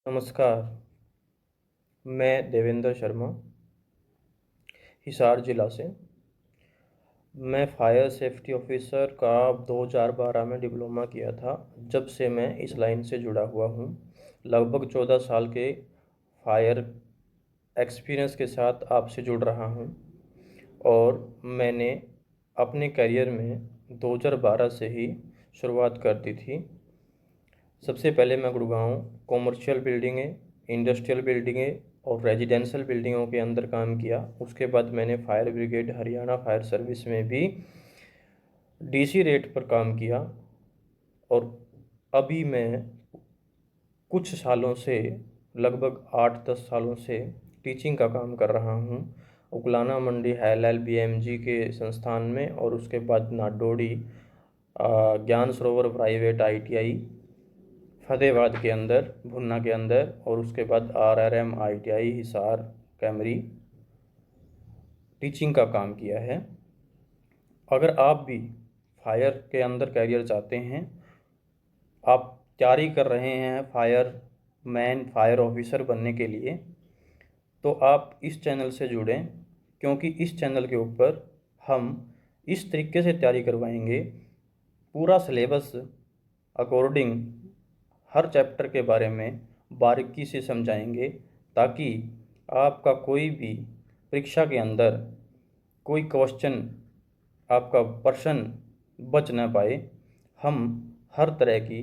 नमस्कार, मैं देवेंद्र शर्मा, हिसार ज़िला से। मैं फायर सेफ्टी ऑफ़िसर का 2012 में डिप्लोमा किया था। जब से मैं इस लाइन से जुड़ा हुआ हूँ। लगभग 14 साल के फायर एक्सपीरियंस के साथ आपसे जुड़ रहा हूँ और मैंने अपने करियर में 2012 से ही शुरुआत कर दी थी। सबसे पहले मैं गुड़गांव कॉमर्शियल बिल्डिंगें, इंडस्ट्रियल बिल्डिंगें और रेजिडेंशियल बिल्डिंगों के अंदर काम किया। उसके बाद मैंने fire brigade Haryana fire service में भी डीसी रेट पर काम किया और अभी मैं कुछ सालों से लगभग 8-10 सालों से टीचिंग का काम कर रहा हूँ उकलाना मंडी हैल BMG के संस्थान में और उसके बाद नाडोडी ज्ञान सरोवर प्राइवेट ITI फतेहाबाद के अंदर भुन्ना के अंदर और उसके बाद RRM ITI हिसार कैमरी टीचिंग का काम किया है। अगर आप भी फायर के अंदर कैरियर चाहते हैं, आप तैयारी कर रहे हैं फायर ऑफिसर बनने के लिए, तो आप इस चैनल से जुड़ें क्योंकि इस चैनल के ऊपर हम इस तरीके से तैयारी करवाएंगे, पूरा सिलेबस अकॉर्डिंग हर चैप्टर के बारे में बारीकी से समझाएंगे ताकि आपका कोई भी परीक्षा के अंदर कोई क्वेश्चन आपका प्रश्न बच न पाए। हम हर तरह की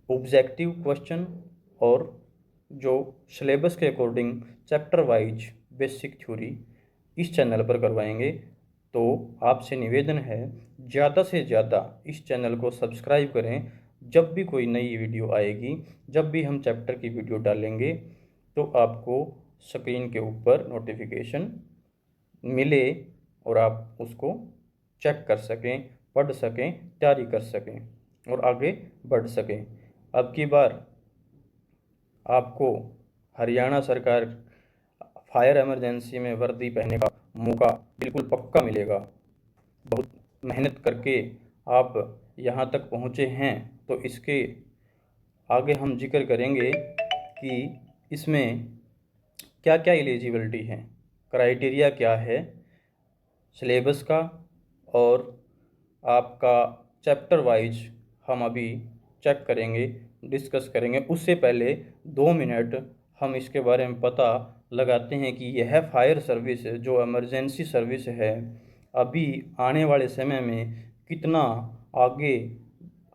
ऑब्जेक्टिव क्वेश्चन और जो सिलेबस के according chapter wise basic theory इस चैनल पर करवाएंगे। तो आपसे निवेदन है, ज़्यादा से ज़्यादा इस चैनल को सब्सक्राइब करें। जब भी कोई नई वीडियो आएगी, जब भी हम चैप्टर की वीडियो डालेंगे, तो आपको स्क्रीन के ऊपर नोटिफिकेशन मिले और आप उसको चेक कर सकें, पढ़ सकें, तैयारी कर सकें और आगे बढ़ सकें। अब की बार आपको हरियाणा सरकार फायर इमरजेंसी में वर्दी पहनने का मौका बिल्कुल पक्का मिलेगा। बहुत मेहनत करके आप यहाँ तक पहुँचे हैं, तो इसके आगे हम जिक्र करेंगे कि इसमें क्या क्या एलिजिबिलिटी है, क्राइटेरिया क्या है सिलेबस का और आपका चैप्टर वाइज हम अभी चेक करेंगे, डिस्कस करेंगे। उससे पहले 2 मिनट हम इसके बारे में पता लगाते हैं कि यह फायर सर्विस जो इमरजेंसी सर्विस है, अभी आने वाले समय में कितना आगे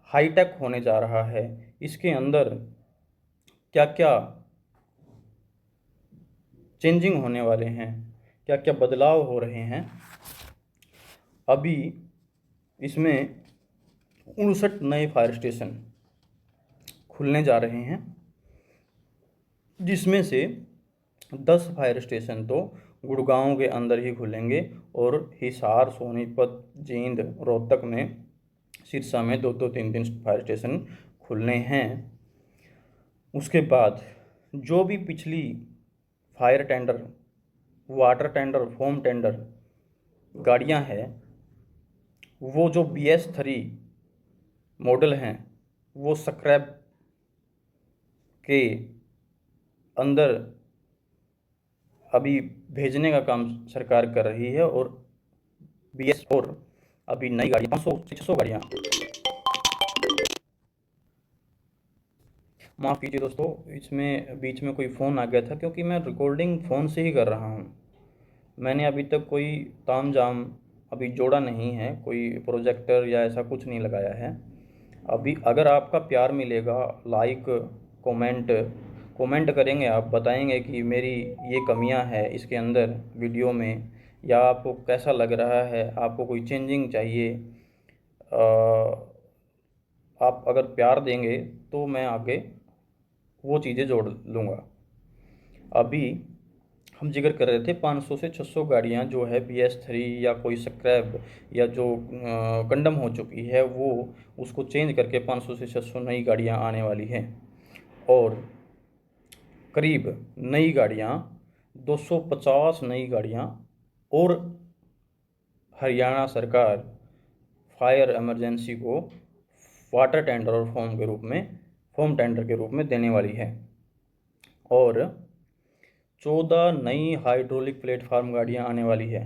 हाईटेक होने जा रहा है, इसके अंदर क्या क्या चेंजिंग होने वाले हैं, क्या क्या बदलाव हो रहे हैं। अभी इसमें 59 नए फायर स्टेशन खुलने जा रहे हैं, जिसमें से 10 फायर स्टेशन तो गुड़गांव के अंदर ही खुलेंगे और हिसार, सोनीपत, जींद, रोहतक में, सिरसा में 2-2, 3-3 फायर स्टेशन खुलने हैं। उसके बाद जो भी पिछली fire tender, water tender, foam tender गाड़ियां हैं, वो जो BS3 मॉडल हैं, वो स्क्रैप के अंदर अभी भेजने का काम सरकार कर रही है और BS4 अभी नई गाड़ियाँ 500 से 600 गाड़ियाँ। माफ़ कीजिए दोस्तों, इसमें बीच में कोई फ़ोन आ गया था क्योंकि मैं रिकॉर्डिंग फ़ोन से ही कर रहा हूँ। मैंने अभी तक कोई तामझाम अभी जोड़ा नहीं है, कोई प्रोजेक्टर या ऐसा कुछ नहीं लगाया है। अभी अगर आपका प्यार मिलेगा, लाइक, कमेंट करेंगे, आप बताएंगे कि मेरी ये कमियां है इसके अंदर वीडियो में, या आपको कैसा लग रहा है, आपको कोई चेंजिंग चाहिए, आप अगर प्यार देंगे तो मैं आगे वो चीज़ें जोड़ लूँगा। अभी हम जिक्र कर रहे थे 500 से 600 गाड़ियाँ जो है BS3 या कोई स्क्रैप या जो कंडम हो चुकी है, वो उसको चेंज करके 500 से 600 नई गाड़ियाँ आने वाली हैं और करीब नई गाड़ियाँ 250 नई गाड़ियाँ और हरियाणा सरकार फायर इमरजेंसी को वाटर टेंडर और फॉर्म टेंडर के रूप में देने वाली है। और 14 नई हाइड्रोलिक प्लेटफार्म गाड़ियाँ आने वाली है।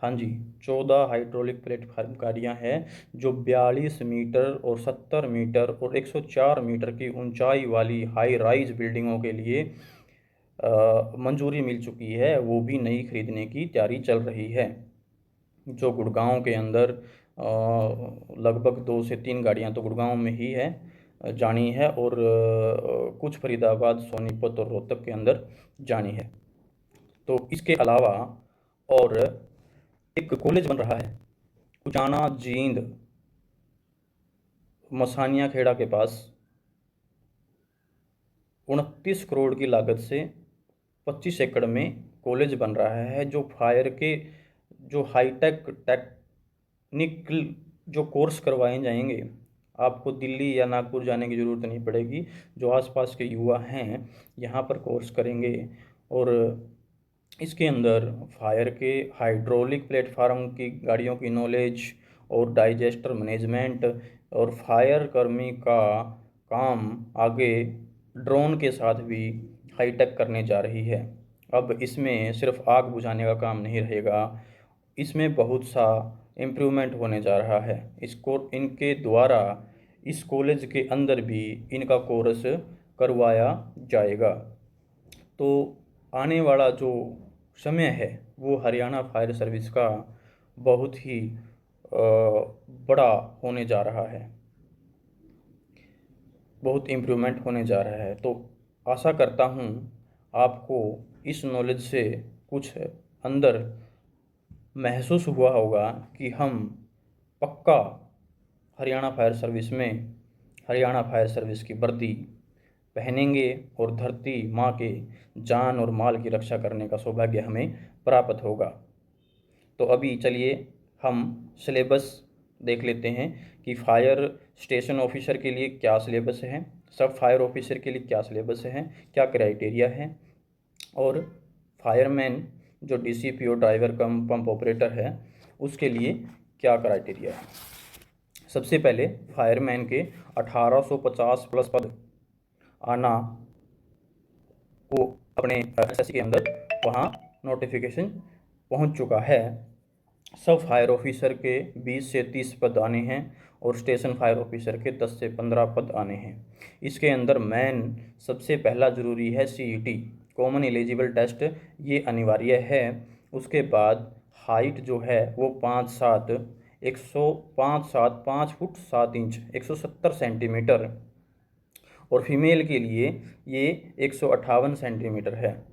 हाँ जी, 14 हाइड्रोलिक प्लेटफार्म गाड़ियाँ हैं जो 42 मीटर और 70 मीटर और 104 मीटर की ऊंचाई वाली हाई राइज बिल्डिंगों के लिए मंजूरी मिल चुकी है। वो भी नई खरीदने की तैयारी चल रही है। जो गुड़गांव के अंदर लगभग 2 से 3 गाड़ियाँ तो गुड़गांव में ही है, जानी है, और कुछ फरीदाबाद, सोनीपत और रोहतक के अंदर जानी है। तो इसके अलावा और एक कॉलेज बन रहा है उचाना जींद, मसानिया खेड़ा के पास। 29 करोड़ की लागत से 25 एकड़ में कॉलेज बन रहा है, जो फायर के जो हाईटेक टेक्निकल जो कोर्स करवाए जाएंगे। आपको दिल्ली या नागपुर जाने की ज़रूरत नहीं पड़ेगी। जो आसपास के युवा हैं यहाँ पर कोर्स करेंगे, और इसके अंदर फायर के हाइड्रोलिक प्लेटफार्म की गाड़ियों की नॉलेज और डाइजेस्टर मैनेजमेंट और फायर कर्मी का काम आगे ड्रोन के साथ भी हाईटेक करने जा रही है। अब इसमें सिर्फ आग बुझाने का काम नहीं रहेगा, इसमें बहुत सा इम्प्रूवमेंट होने जा रहा है। इसको इनके द्वारा इस कॉलेज के अंदर भी इनका कोर्स करवाया जाएगा। तो आने वाला जो समय है वो हरियाणा फायर सर्विस का बहुत ही बड़ा होने जा रहा है, बहुत इम्प्रूवमेंट होने जा रहा है। तो आशा करता हूँ आपको इस नॉलेज से कुछ अंदर महसूस हुआ होगा कि हम पक्का हरियाणा फायर सर्विस में हरियाणा फायर सर्विस की वर्दी पहनेंगे और धरती माँ के जान और माल की रक्षा करने का सौभाग्य हमें प्राप्त होगा। तो अभी चलिए हम सिलेबस देख लेते हैं कि फायर स्टेशन ऑफिसर के लिए क्या सिलेबस है, सब फायर ऑफिसर के लिए क्या सिलेबस है, क्या क्राइटेरिया है, और फायरमैन जो डीसीपीओ ड्राइवर कम पंप ऑपरेटर है उसके लिए क्या क्राइटेरिया है। सबसे पहले फायरमैन के 1850 प्लस पद आना को अपने एसएससी के अंदर वहाँ नोटिफिकेशन पहुँच चुका है। सब फायर ऑफिसर के 20 से 30 पद आने हैं और स्टेशन फायर ऑफिसर के 10 से 15 पद आने हैं। इसके अंदर मेन सबसे पहला ज़रूरी है सीईटी, कॉमन एलिजिबल टेस्ट, ये अनिवार्य है। उसके बाद हाइट जो है वो 5 फुट 7 इंच 170 सेंटीमीटर, और फीमेल के लिए ये 158 सेंटीमीटर है।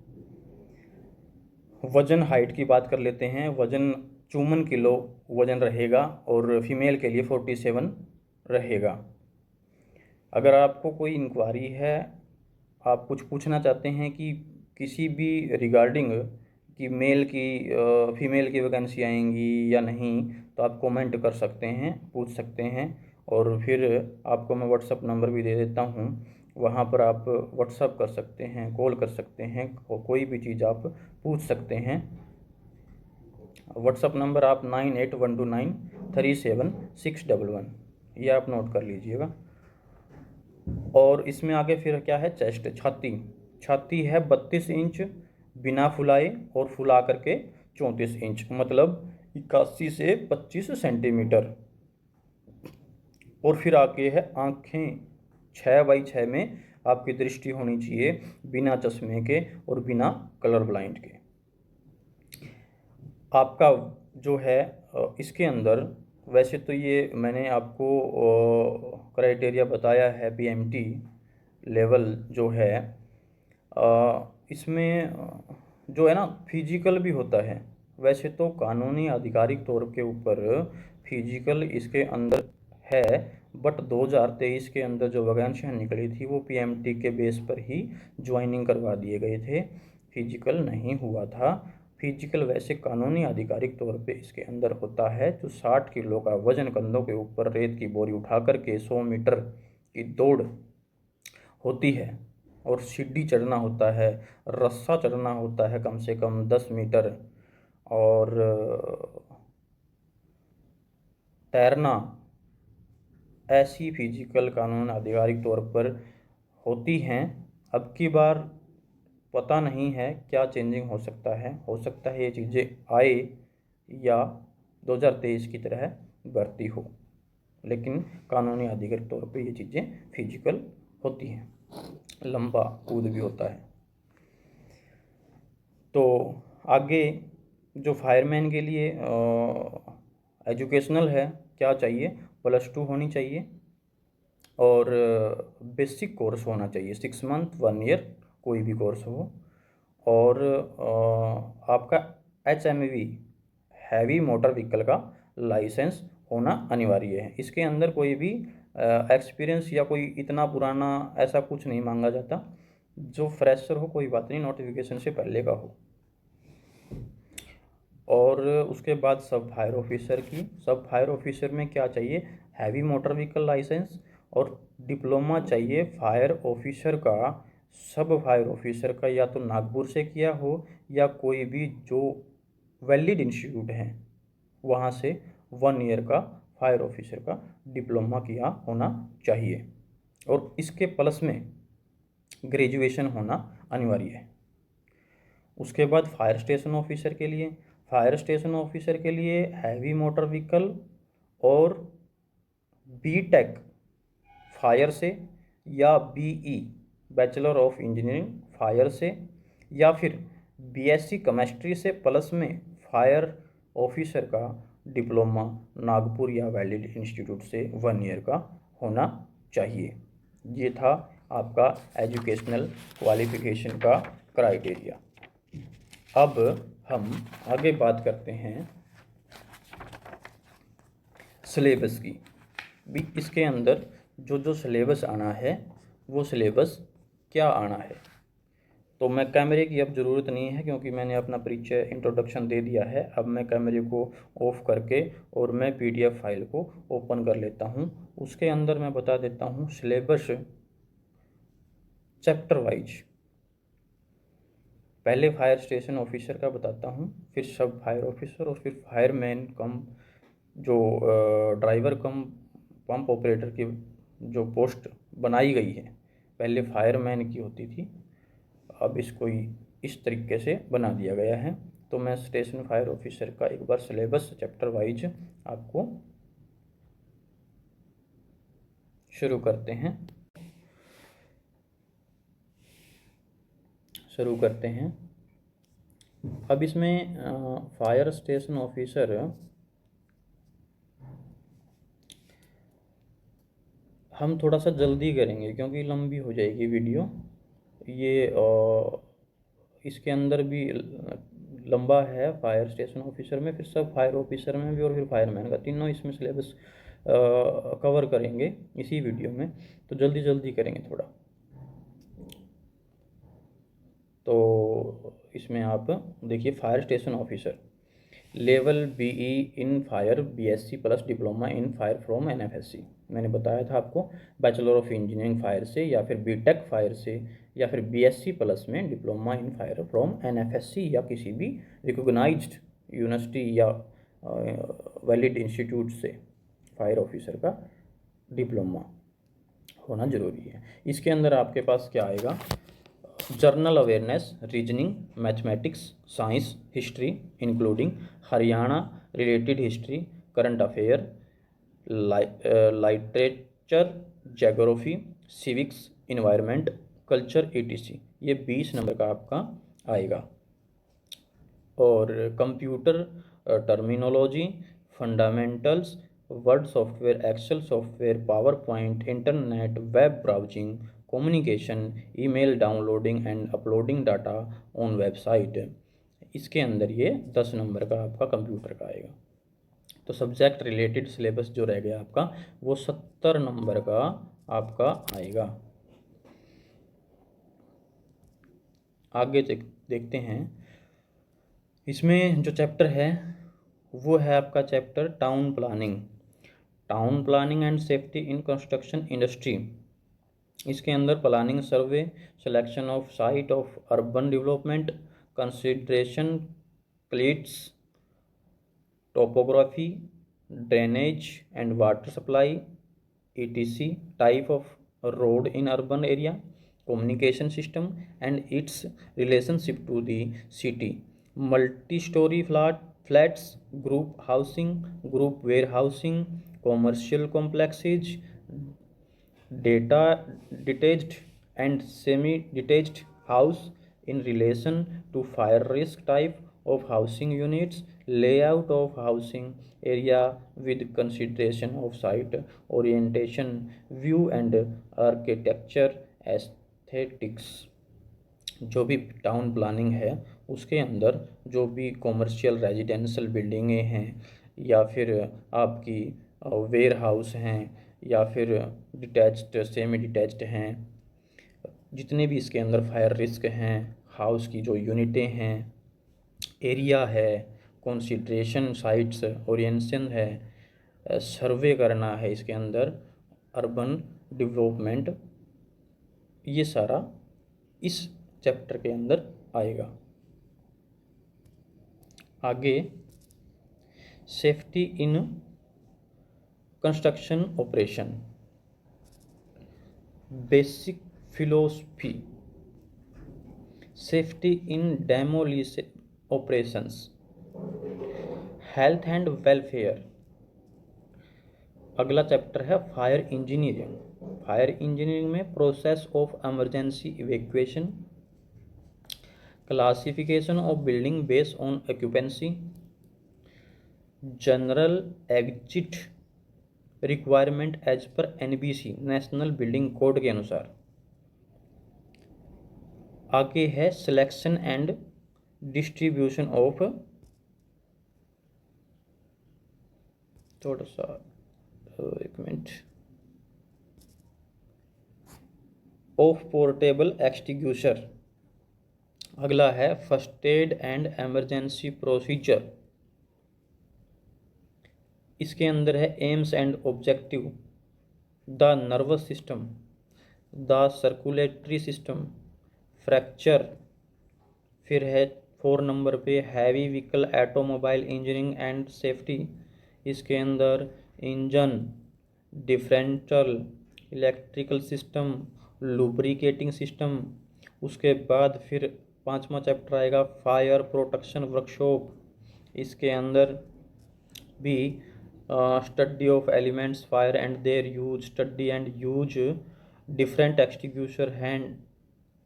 वज़न हाइट की बात कर लेते हैं। वज़न 54 किलो वज़न रहेगा और फीमेल के लिए 47 रहेगा। अगर आपको कोई इंक्वायरी है, आप कुछ पूछना चाहते हैं कि किसी भी रिगार्डिंग कि मेल की फीमेल की वैकेंसी आएंगी या नहीं, तो आप कमेंट कर सकते हैं, पूछ सकते हैं। और फिर आपको मैं व्हाट्सअप नंबर भी दे देता हूँ, वहाँ पर आप व्हाट्सअप कर सकते हैं, कॉल कर सकते हैं और कोई भी चीज़ आप पूछ सकते हैं। व्हाट्सअप नंबर आप 9812937611, ये आप नोट कर लीजिएगा। और इसमें आगे फिर क्या है, चेस्ट, छाती। छाती है 32 इंच बिना फुलाए और फुला करके 34 इंच, मतलब 81 से 25 सेंटीमीटर। और फिर आगे है आँखें, 6x6 में आपकी दृष्टि होनी चाहिए, बिना चश्मे के और बिना कलर ब्लाइंड के। आपका जो है इसके अंदर वैसे तो ये मैंने आपको क्राइटेरिया बताया है, पीएमटी लेवल जो है इसमें जो है ना फिजिकल भी होता है। वैसे तो कानूनी आधिकारिक तौर के ऊपर फिजिकल इसके अंदर है, बट 2023 के अंदर जो वैकेंसियाँ निकली थी वो पीएमटी के बेस पर ही ज्वाइनिंग करवा दिए गए थे, फिजिकल नहीं हुआ था। फिजिकल वैसे कानूनी आधिकारिक तौर पे इसके अंदर होता है, जो 60 किलो का वजन कंधों के ऊपर रेत की बोरी उठा करके 100 मीटर की दौड़ होती है, और सीढ़ी चढ़ना होता है, रस्सा चढ़ना होता है कम से कम 10 मीटर, और तैरना, ऐसी फिजिकल कानून आधिकारिक तौर पर होती हैं। अब की बार पता नहीं है क्या चेंजिंग हो सकता है ये चीज़ें आए या 2023 की तरह बढ़ती हो, लेकिन कानूनी आधिकारिक तौर पे ये चीज़ें फिजिकल होती हैं, लंबा कूद भी होता है। तो आगे जो फायरमैन के लिए एजुकेशनल है, क्या चाहिए, +2 होनी चाहिए और बेसिक कोर्स होना चाहिए, 6 मंथ 1 ईयर कोई भी कोर्स हो, और आपका HMV हैवी मोटर व्हीकल का लाइसेंस होना अनिवार्य है। इसके अंदर कोई भी एक्सपीरियंस या कोई इतना पुराना ऐसा कुछ नहीं मांगा जाता, जो फ्रेशर हो कोई बात नहीं, नोटिफिकेशन से पहले का हो। और उसके बाद सब फायर ऑफिसर में क्या चाहिए, हैवी मोटर व्हीकल लाइसेंस और डिप्लोमा चाहिए फायर ऑफिसर का। सब फायर ऑफिसर का या तो नागपुर से किया हो या कोई भी जो वैलिड इंस्टीट्यूट है वहाँ से 1 ईयर का फायर ऑफिसर का डिप्लोमा किया होना चाहिए, और इसके प्लस में ग्रेजुएशन होना अनिवार्य है। उसके बाद फायर स्टेशन ऑफिसर के लिए हैवी मोटर व्हीकल और बीटेक फायर से या BE bachelor of engineering fire से या फिर BSc केमिस्ट्री से प्लस में फायर ऑफिसर का डिप्लोमा नागपुर या वैलिड इंस्टीट्यूट से 1 ईयर का होना चाहिए। ये था आपका एजुकेशनल क्वालिफिकेशन का क्राइटेरिया। अब हम आगे बात करते हैं सिलेबस की। भी इसके अंदर जो सिलेबस आना है वो सिलेबस क्या आना है। तो मैं कैमरे की अब ज़रूरत नहीं है क्योंकि मैंने अपना परिचय इंट्रोडक्शन दे दिया है। अब मैं कैमरे को ऑफ करके और मैं PDF फाइल को ओपन कर लेता हूँ। उसके अंदर मैं बता देता हूँ सिलेबस चैप्टर वाइज। पहले फायर स्टेशन ऑफिसर का बताता हूँ, फिर सब फायर ऑफिसर और फिर फायरमैन कम जो ड्राइवर कम पंप ऑपरेटर की जो पोस्ट बनाई गई है, पहले फायरमैन की होती थी, अब इसको इस तरीके से बना दिया गया है। तो मैं स्टेशन फायर ऑफिसर का एक बार सिलेबस चैप्टर वाइज आपको शुरू करते हैं। अब इसमें फायर स्टेशन ऑफिसर हम थोड़ा सा जल्दी करेंगे क्योंकि लंबी हो जाएगी वीडियो ये। इसके अंदर भी लंबा है फायर स्टेशन ऑफिसर में, फिर सब फायर ऑफिसर में भी और फिर फायरमैन का, तीनों इसमें सिलेबस कवर करेंगे इसी वीडियो में। तो जल्दी जल्दी करेंगे थोड़ा। तो इसमें आप देखिए fire station officer level BE in fire BSc plus diploma in fire from NFSC। मैंने बताया था आपको बैचलर ऑफ इंजीनियरिंग फायर से या फिर BTech फायर से या फिर BSc प्लस में diploma in fire from NFSC या किसी भी रिकॉग्नाइज्ड यूनिवर्सिटी या वैलिड इंस्टीट्यूट से फायर ऑफिसर का डिप्लोमा होना ज़रूरी है। इसके अंदर आपके पास क्या आएगा, general awareness, reasoning, mathematics, science, history including Haryana related history, current affair, literature, geography, civics, environment, culture ETC। ये 20 नंबर का आपका आएगा। और computer terminology, fundamentals, Word software, Excel software, power point, internet, web browsing, communication, email downloading and uploading data on website. इसके अंदर ये 10 number का आपका कंप्यूटर का आएगा। तो सब्जेक्ट रिलेटेड सिलेबस जो रह गया आपका वो 70 नंबर का आपका आएगा। आगे देखते हैं। इसमें जो चैप्टर है वो है आपका chapter town planning and safety in construction industry. इसके अंदर planning, survey, selection of site of urban development, consideration क्लिट्स, topography, drainage and water supply ETC, type of road in urban area, communication system and its relationship to the city, multi-story flats, group housing, group warehousing, commercial complexes, data detached and semi-detached house in relation to fire risk, type of housing units, layout of housing area with consideration of site orientation, view and architecture aesthetics। जो भी town planning है उसके अंदर जो भी commercial residential बिल्डिंगें हैं या फिर आपकी वेयर हाउस हैं या फिर डिटैच्ड सेमी डिटैच्ड हैं, जितने भी इसके अंदर फायर रिस्क हैं, हाउस की जो यूनिटें हैं, एरिया है, कंसीडरेशन साइट्स ओरिएंटेशन है, सर्वे करना है इसके अंदर, अर्बन डेवलपमेंट, ये सारा इस चैप्टर के अंदर आएगा। आगे safety in construction operation, basic philosophy, safety in demolition operations, health and welfare. अगला चैप्टर है फायर इंजीनियरिंग। फायर इंजीनियरिंग में process of emergency evacuation, classification of building based on occupancy, general exit requirement as per NBC national building code के अनुसार। आगे है selection and distribution of, थोड़ा सा एक मिनट, ऑफ पोर्टेबल एक्सटिंग्विशर। अगला है first aid and emergency procedure. इसके अंदर है AIIMS and objective, the nervous system, the circulatory system, fracture. फिर है 4 नंबर पे heavy vehicle automobile engineering and safety. इसके अंदर engine, differential, electrical system, lubricating system. उसके बाद फिर 5वां चैप्टर आएगा फायर प्रोटेक्शन वर्कशॉप। इसके अंदर भी study of elements fire and their use, study and use different extinguisher hand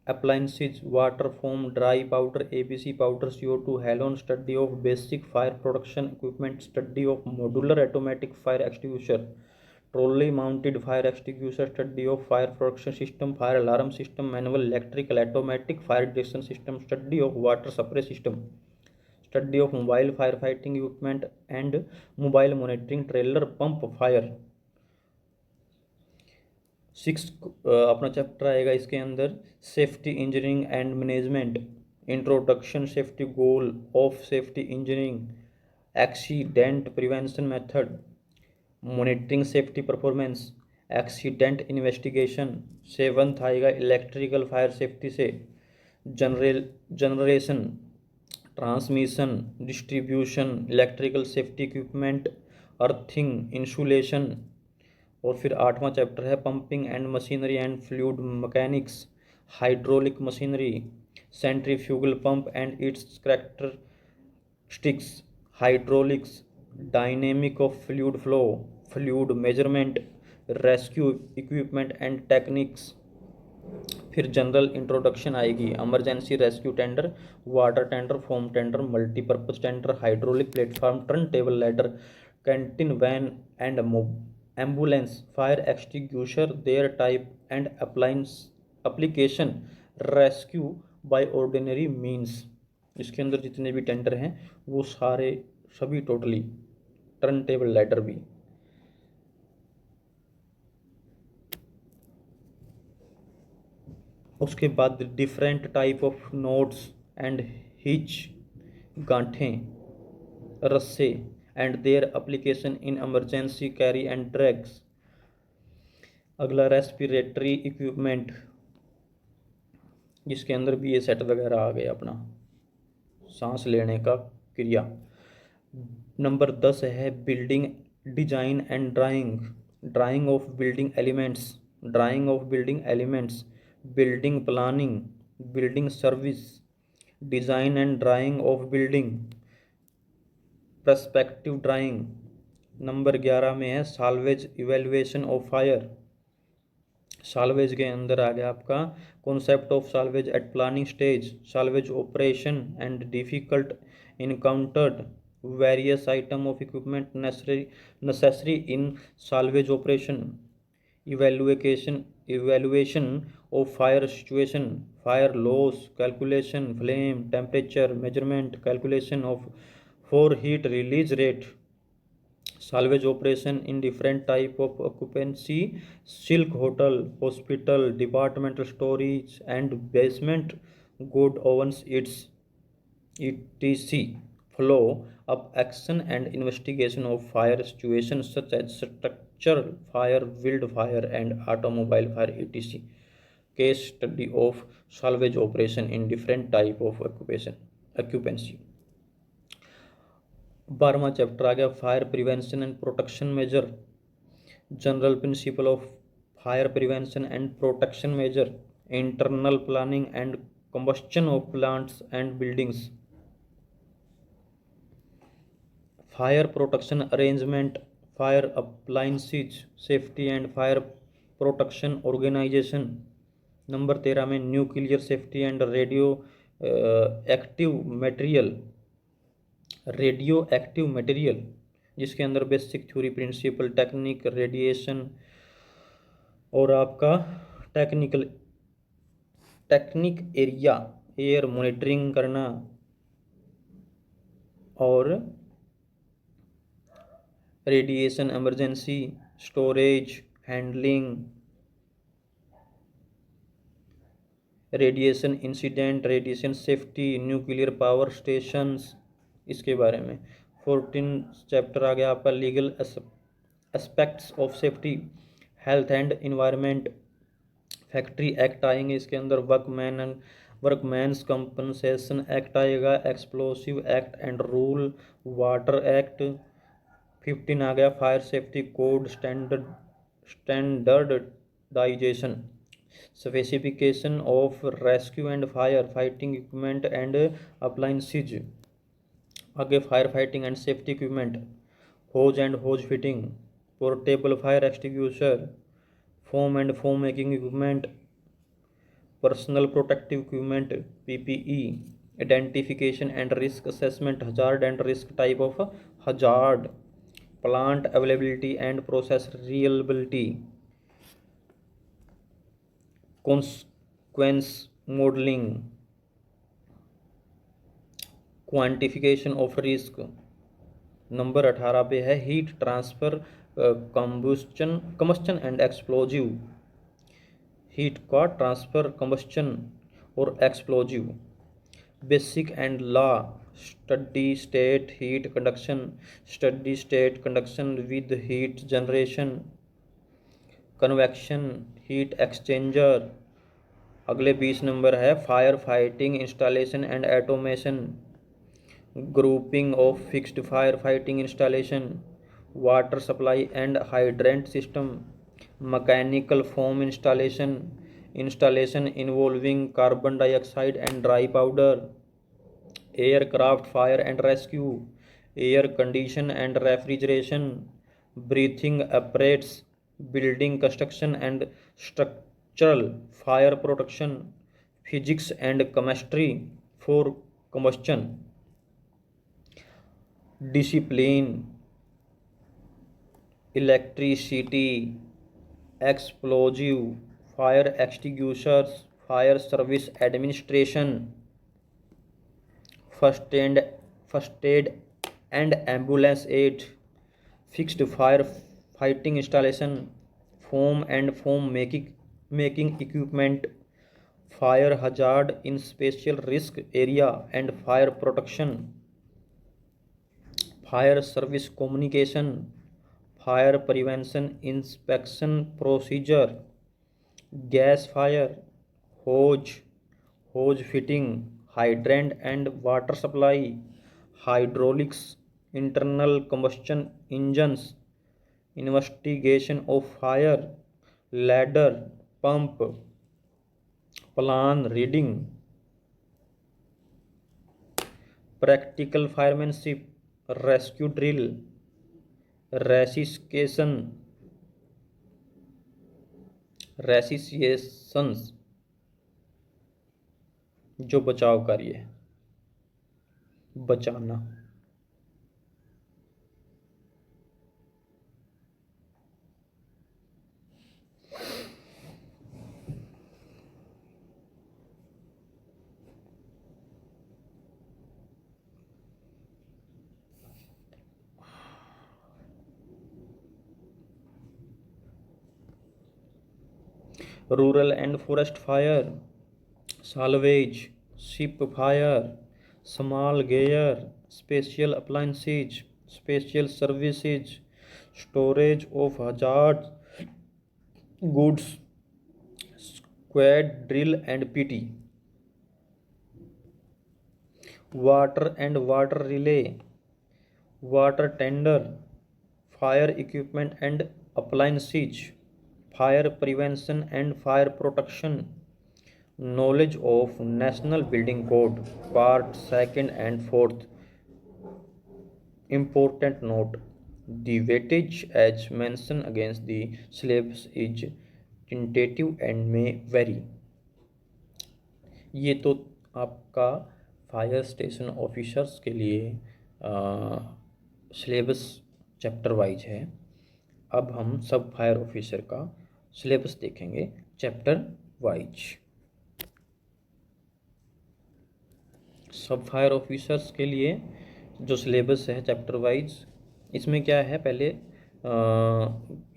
appliances, water foam, dry powder, ABC powder, CO2, halon, study of basic fire production equipment, study of modular automatic fire extinguisher, trolley mounted fire extinguisher, study of fire production system, fire alarm system, manual, electrical, automatic fire detection system, study of water supply system, study of mobile firefighting equipment and mobile monitoring, trailer pump fire। 6 अपना chapter आएगा इसके अंदर safety engineering and management, introduction, safety goal of safety engineering, accident prevention method, monitoring safety performance, accident investigation. 7th आएगा electrical fire safety से generation, transmission, distribution, electrical safety equipment, earthing, insulation. और फिर 8वां chapter है pumping and machinery and fluid mechanics, hydraulic machinery, centrifugal pump and its characteristics, hydraulics, dynamic of fluid flow, fluid measurement, rescue equipment and techniques. फिर general introduction आएगी, emergency rescue tender, water tender, foam tender, multipurpose tender, hydraulic platform, turn table ladder, canteen van and ambulance, fire extinguisher, their type and application, rescue by ordinary means. इसके अंदर जितने भी tender हैं वो सारे सभी totally, turn table ladder भी। उसके बाद different type of notes and hitch, गांठें, रस्से and their application in emergency carry and drags. अगला रेस्पिरेटरी इक्विपमेंट, जिसके अंदर भी ये सेट वगैरह आ गया अपना सांस लेने का क्रिया। नंबर 10 है building design and drawing, drying of building elements, drying of building elements, building planning, building service, design and drawing of building, perspective drawing। Number 11 में है salvage evaluation of fire. Salvage के अंदर आ गया आपका concept of salvage at planning stage, salvage operation and difficult encountered, various item of equipment necessary in salvage operation, evaluation of fire situation, fire loss calculation, flame temperature measurement, calculation of for heat release rate, salvage operation in different type of occupancy, silk hotel, hospital, departmental storage and basement good ovens, etc. Flow up action and investigation of fire situations such as structural fire, wildfire and automobile fire, etc. Case study of salvage operation in different type of occupancy। 12वां chapter आ गया fire prevention and protection measure, general principle of fire prevention and protection measure, internal planning and combustion of plants and buildings, fire protection arrangement, fire appliances, safety and fire protection organization। Number 13 में nuclear safety and radioactive material, जिसके अंदर basic theory, principle, technique, radiation और आपका technique area, air monitoring करना और radiation emergency, storage, handling, radiation incident, radiation safety, nuclear power stations, इसके बारे में। 14 चैप्टर आ गया आपका legal aspects of safety, health and environment, factory act आएंगे इसके अंदर, वर्कमैन्स कंपनसेशन एक्ट आएगा, explosive act and rule, water act. 15 आ गया fire safety code, standardisation, specification of rescue and fire fighting equipment and appliances. आगे fire fighting and safety equipment, hose and hose fitting, portable fire extinguisher, foam and foam making equipment, personal protective equipment PPE, identification and risk assessment, hazard and risk type of hazard, plant availability and process reliability, consequence modelling, quantification of risk. Number 18 पे है heat transfer, combustion and explosive, heat का transfer, combustion और explosive. Basic and law, steady state heat conduction, steady state conduction with heat generation, convection heat exchanger. अगले 20 number है fire fighting installation and automation, grouping of fixed fire fighting installation, water supply and hydrant system, mechanical foam installation, installation involving carbon dioxide and dry powder, aircraft fire and rescue, air condition and refrigeration, breathing apparatus, building construction and structural fire protection, physics and chemistry for combustion. Discipline, electricity, explosive, fire extinguishers, fire service administration, first aid and ambulance aid, fixed fire fighting installation, foam and foam making equipment, fire hazard in special risk area and fire protection, fire service communication, fire prevention inspection procedure, gas fire, hose fitting, hydrant and water supply, hydraulics, internal combustion engines, investigation of fire, ladder, pump, fire extinguisher, fire service communication, fire prevention inspection procedure, gas fire, hose, hydraulics, internal combustion engines, investigation of fire, ladder, pump, fire extinguisher, fire service communication, fire prevention inspection procedure, gas fire, hose, hydraulics, internal combustion engines, investigation of fire, ladder, plan reading, practical firemanship, rescue drill, resuscitation, resuscitations जो बचाव कार्य है, बचाना। Rural and forest fire, salvage, ship fire, small gear, special appliances, special services, storage of hazard goods, squad drill and PT, water and water relay, water tender, fire equipment and appliances, fire prevention and fire protection, knowledge of National Building Code, Part 2nd and 4th. Important note: the weightage as mentioned against the syllabus is tentative and may vary. ये तो आपका fire station officers के लिए syllabus chapter wise है। अब हम सब fire officer का सिलेबस देखेंगे चैप्टर वाइज। सब फायर ऑफिसर्स के लिए जो सिलेबस है चैप्टर वाइज, इसमें क्या है, पहले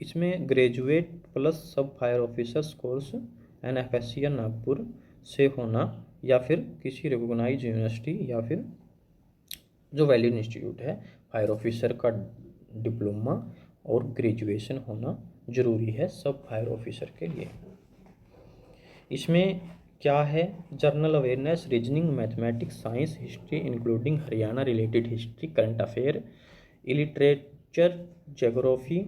इसमें ग्रेजुएट प्लस सब फायर ऑफिसर्स कोर्स NFSC या नागपुर से होना, या फिर किसी रिकॉग्नाइज यूनिवर्सिटी या फिर जो वैलिड इंस्टीट्यूट है, फायर ऑफिसर का डिप्लोमा और ग्रेजुएशन होना ज़रूरी है सब फायर ऑफिसर के लिए। इसमें क्या है, journal awareness, reasoning, mathematics, science, history including Haryana related history, current affair, literature, geography,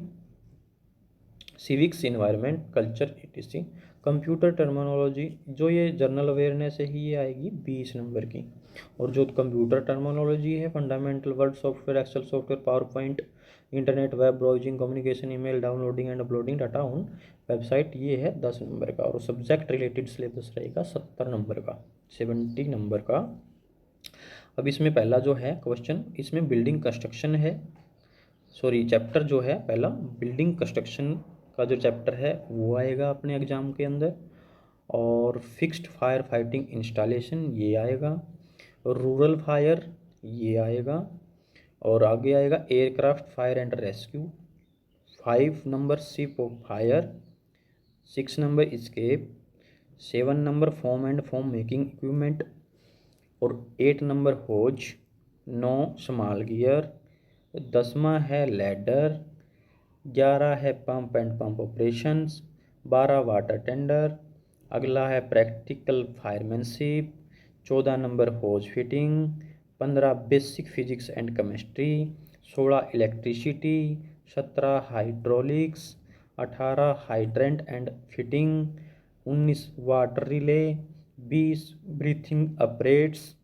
civics, environment, culture etc। Computer terminology, जो ये जर्नल अवेयरनेस है ही ये आएगी 20 नंबर की, और जो कंप्यूटर टर्मिनोलॉजी है, fundamental word software, Excel software, power point, internet, web browsing, communication, email, downloading and uploading data on website, ये है 10 नंबर का। और सब्जेक्ट रिलेटेड सिलेबस रहेगा 70 नंबर का, 70 नंबर का। अब इसमें पहला जो है क्वेश्चन, इसमें बिल्डिंग कंस्ट्रक्शन है, सॉरी चैप्टर जो है पहला बिल्डिंग कंस्ट्रक्शन का जो चैप्टर है वो आएगा अपने एग्जाम के अंदर, और फिक्स्ड फायर फाइटिंग इंस्टॉलेशन ये आएगा, रूरल फायर ये आएगा, और आगे आएगा aircraft fire and rescue, 5 number ship of fire, 6 number escape, 7 number foam and foam making equipment, और 8 नंबर होज, 9 स्मॉल गियर, 10वां है लैडर, 11 है pump and pump operations, 12 water tender, अगला है practical firemanship, 14 number hose fitting, 15 basic physics and chemistry, 16 electricity, 17 hydraulics, 18 hydrant and fitting, 19 water relay, 20 breathing apparatus,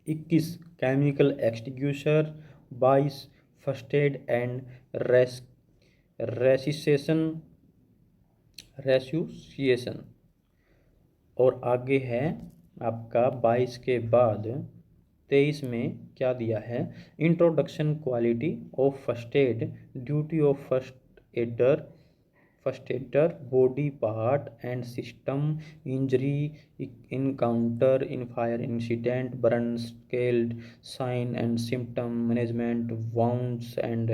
21 chemical extinguisher, 22 first aid and resuscitation. और आगे है आपका 22 के बाद 23 में क्या दिया है, introduction quality of first aid, duty of first aider, body part and system, injury encounter in fire incident, burn scald, sign and symptom management, wounds and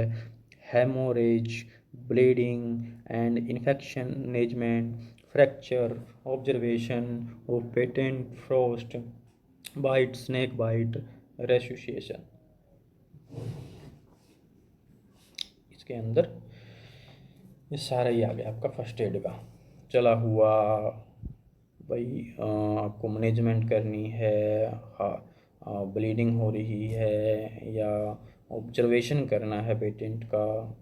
haemorrhage, bleeding and infection management, fracture, observation of patient, frost bite, snake bite, resuscitation. इसके अंदर ये सारा ही आ गया आपका first aid का। चला हुआ भाई, आपको मैनेजमेंट करनी है, हाँ ब्लीडिंग हो रही है या ऑब्जर्वेशन करना है पेटेंट का,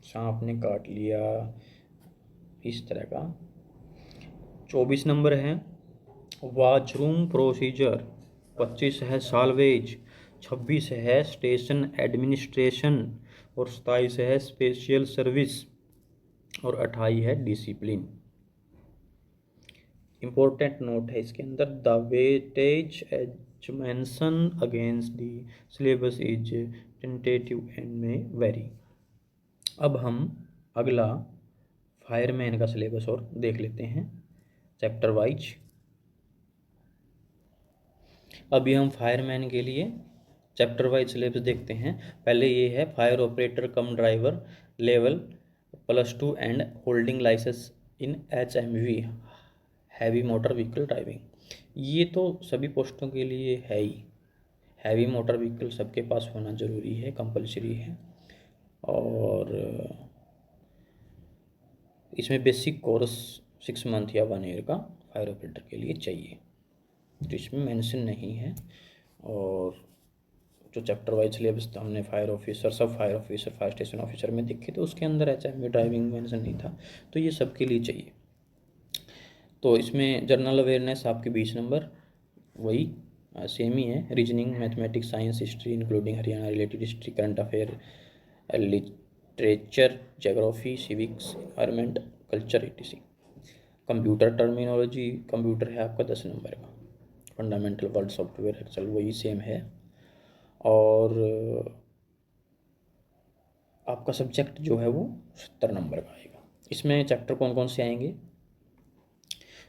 सांप ने काट लिया, इस तरह का। 24 नंबर है वॉशरूम प्रोसीजर, 25 है साल्वेज, 26 है स्टेशन एडमिनिस्ट्रेशन और 27 है स्पेशल सर्विस और 28 है डिसिप्लिन। इम्पोर्टेंट नोट है इसके अंदर, the weightage as mention against the syllabus is tentative and may vary. अब हम अगला फायरमैन का सिलेबस और देख लेते हैं चैप्टर वाइज। अभी हम फायरमैन के लिए चैप्टर वाइज सिलेबस देखते हैं। पहले ये है fire operator cum driver level +2 and holding licence in HMV heavy motor vehicle driving. ये तो सभी पोस्टों के लिए है ही, हैवी मोटर व्हीकल सबके पास होना ज़रूरी है, कंपलसरी है। और इसमें बेसिक कोर्स 6 मंथ या 1 ईयर का फायर ऑपरेटर के लिए चाहिए, तो इसमें मेंशन नहीं है। और जो चैप्टर वाइज सिलेबस हमने फायर ऑफिसर, सब fire officer, fire station officer में देखे तो उसके अंदर HMV ड्राइविंग मेंशन नहीं था, तो ये सबके लिए चाहिए। तो इसमें जनरल अवेयरनेस आपके 20 नंबर, वही सेम ही है। Reasoning, mathematics, science, history including Haryana related history, current affair, literature, geography, civics, environment, culture etc। Computer terminology, computer है आपका 10 नंबर का। फंडामेंटल वर्ड सॉफ्टवेयर एक्सेल वही सेम है। और आपका सब्जेक्ट जो है वो 70 नंबर का आएगा। इसमें चैप्टर कौन कौन से आएंगे?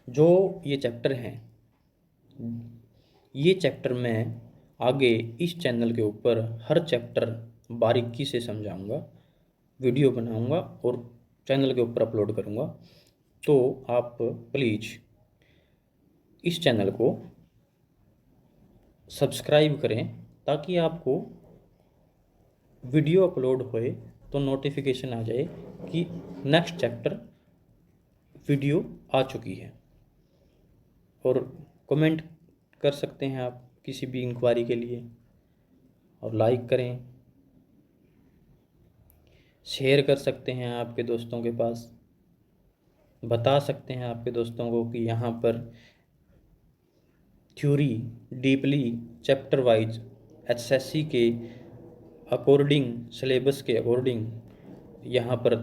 जो ये चैप्टर हैं, ये चैप्टर मैं आगे इस चैनल के ऊपर हर चैप्टर बारीकी से समझाऊंगा, वीडियो बनाऊंगा और चैनल के ऊपर अपलोड करूंगा। तो आप प्लीज़ इस चैनल को सब्सक्राइब करें ताकि आपको वीडियो अपलोड होए तो नोटिफिकेशन आ जाए कि नेक्स्ट चैप्टर वीडियो आ चुकी है। और कमेंट कर सकते हैं आप किसी भी इंक्वायरी के लिए, और लाइक करें, शेयर कर सकते हैं आपके दोस्तों के पास, बता सकते हैं आपके दोस्तों को कि यहाँ पर theory deeply chapter wise HSC के अकॉर्डिंग, सिलेबस के अकॉर्डिंग यहाँ पर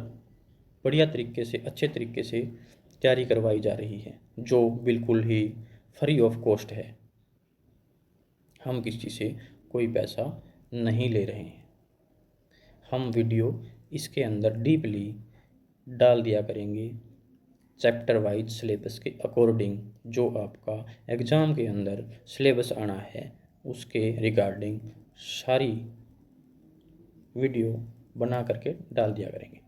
बढ़िया तरीके से, अच्छे तरीके से तैयारी करवाई जा रही है, जो बिल्कुल ही फ्री ऑफ कॉस्ट है। हम किसी से कोई पैसा नहीं ले रहे हैं। हम वीडियो इसके अंदर डीपली डाल दिया करेंगे चैप्टर वाइज सिलेबस के अकॉर्डिंग। जो आपका एग्ज़ाम के अंदर सिलेबस आना है उसके रिगार्डिंग सारी वीडियो बना करके डाल दिया करेंगे।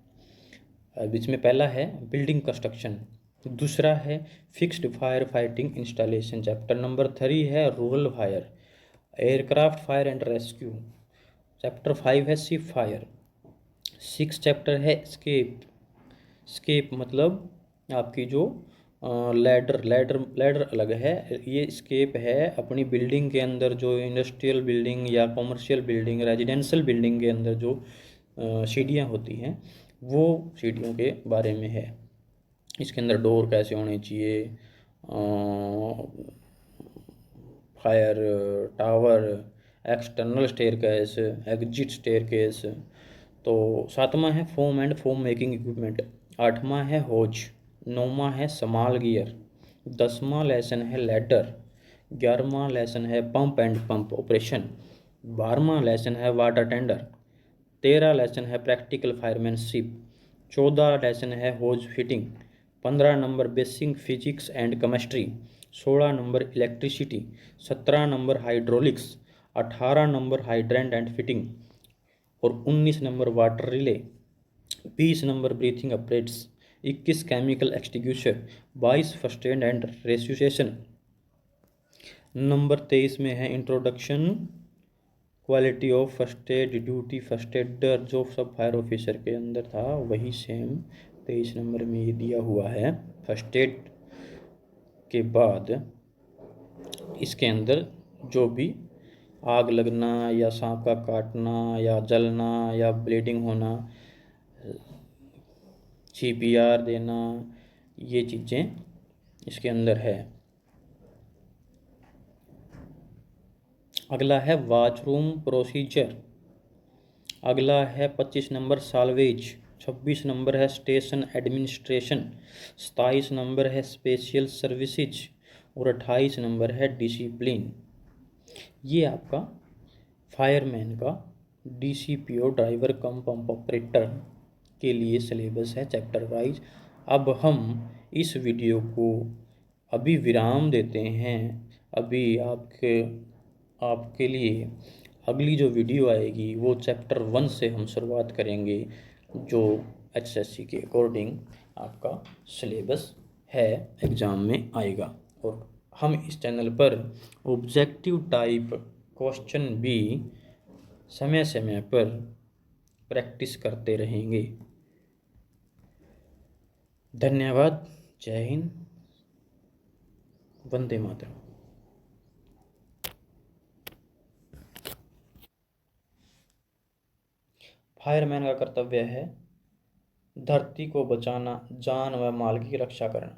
अब इसमें पहला है बिल्डिंग कंस्ट्रक्शन, दूसरा है fixed fire fighting installation, chapter number 3 है rural fire, aircraft fire and rescue, chapter 5 है शिप फायर, 6 चैप्टर है स्केप। स्केप मतलब आपकी जो लैडर अलग है, ये स्केप है अपनी बिल्डिंग के अंदर, जो इंडस्ट्रियल बिल्डिंग या कॉमर्शियल बिल्डिंग, रेजिडेंशियल बिल्डिंग के अंदर जो सीढ़ियाँ होती हैं, वो सीढ़ियों के बारे में है। इसके अंदर डोर कैसे होने चाहिए, fire tower, external staircase, exit staircase. तो 7वां है foam and foam making equipment, 8वां है होज, 9वां है स्मॉल गियर, 10वां लेसन है लैडर, 11वां लेसन है पंप एंड पंप ऑपरेशन, 12वां लेसन है वाटर टेंडर, 13 लेसन है प्रैक्टिकल फायरमैनशिप, 14 लेसन है hose fitting, 15 number basic physics and chemistry, 16 number electricity, 17 number hydraulics, 18 number hydrant and fitting और 19 number water relay, 20 number breathing apparatus, 21 chemical extinguisher, 22 first aid and resuscitation. Number 23 में है introduction quality of first aid duty first aider, जो सब fire officer के अंदर था वही same 23 number में ये दिया हुआ है। फर्स्ट एड के बाद इसके अंदर जो भी आग लगना या सांप का काटना या जलना या ब्लीडिंग होना, CPR देना, ये चीज़ें इसके अंदर है। अगला है वॉशरूम प्रोसीजर। अगला है 25 नंबर साल्वेज। 26 नंबर है स्टेशन एडमिनिस्ट्रेशन। 27 नंबर है स्पेशल सर्विसेज और 28 नंबर है डिसिप्लिन। ये आपका फायरमैन का डीसीपीओ ड्राइवर कम पंप ऑपरेटर के लिए सिलेबस है चैप्टर वाइज। अब हम इस वीडियो को अभी विराम देते हैं। अभी आपके लिए अगली जो वीडियो आएगी वो चैप्टर 1 से हम शुरुआत करेंगे, जो एचएससी के अकॉर्डिंग आपका सिलेबस है, एग्ज़ाम में आएगा। और हम इस चैनल पर ऑब्जेक्टिव टाइप क्वेश्चन भी समय समय पर प्रैक्टिस करते रहेंगे। धन्यवाद। जय हिंद। वंदे मातरम। फायरमैन का कर्तव्य है धरती को बचाना, जान व माल की रक्षा करना।